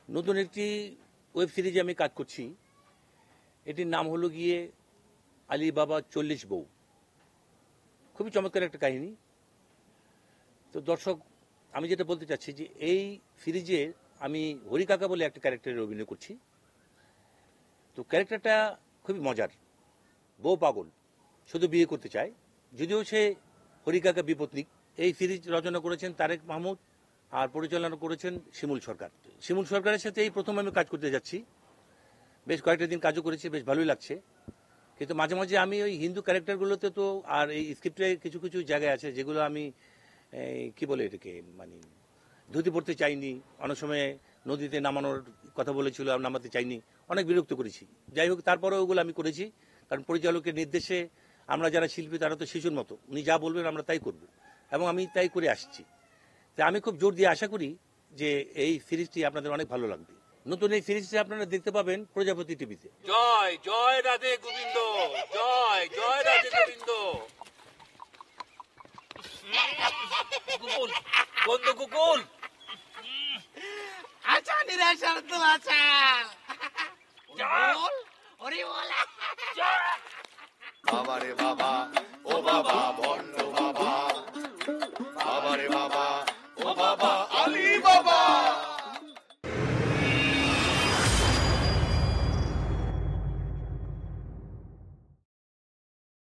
নতুন একটি ওয়েব সিরিজে আমি কাজ করছি। এটির নাম হলো গিয়ে আলী বাবা 40 বউ। খুবই চমৎকার একটা কাহিনী। তো দর্শক, আমি যেটা বলতে চাচ্ছি যে এই সিরিজে আমি হরি কাকা বলে একটা ক্যারেক্টারের অভিনয় করছি। তো ক্যারেক্টারটা খুবই মজার। বউ পাগল, শুধু বিয়ে করতে চায়, যদিও সে হরি কাকা বিপত্নিক। এই সিরিজ রচনা করেছেন তারেক মাহমুদ আর পরিচালনা করেছেন শিমুল সরকার। শিমুল সরকারের সাথে এই প্রথম আমি কাজ করতে যাচ্ছি। বেশ কয়েকটা দিন কাজও করেছি, বেশ ভালোই লাগছে। কিন্তু মাঝে মাঝে আমি ওই হিন্দু ক্যারেক্টারগুলোতে তো আর এই স্ক্রিপ্টে কিছু কিছু জায়গায় আছে যেগুলো আমি কি বলে এটাকে মানে ধুতি পড়তে চাইনি। অনেক সময় নদীতে নামানোর কথা বলেছিল, আমি নামাতে চাইনি, অনেক বিরক্ত করেছি। যাই হোক, তারপরে ওগুলো আমি করেছি, কারণ পরিচালকের নির্দেশে আমরা যারা শিল্পী তারা তো শিশুর মতো, উনি যা বলবেন আমরা তাই করব, এবং আমি তাই করে আসছি। তাই আমি খুব জোর দিয়ে আশা করি যে এই সিরিজটি আপনাদের অনেক ভালো লাগবে। নতুন এই সিরিজটি আপনারা দেখতে পাবেন প্রজাপতি টিভিতে। জয় জয় রাধে গোবিন্দ, জয় জয় রাধে গোবিন্দ। কুকুর, বন্ধ কুকুর। আচ্ছা নিরাশার তো আচ্ছা বল ওরে বল বাবা রে বাবা, ও বাবা বন্ড বাবা, বাবা রে বাবা।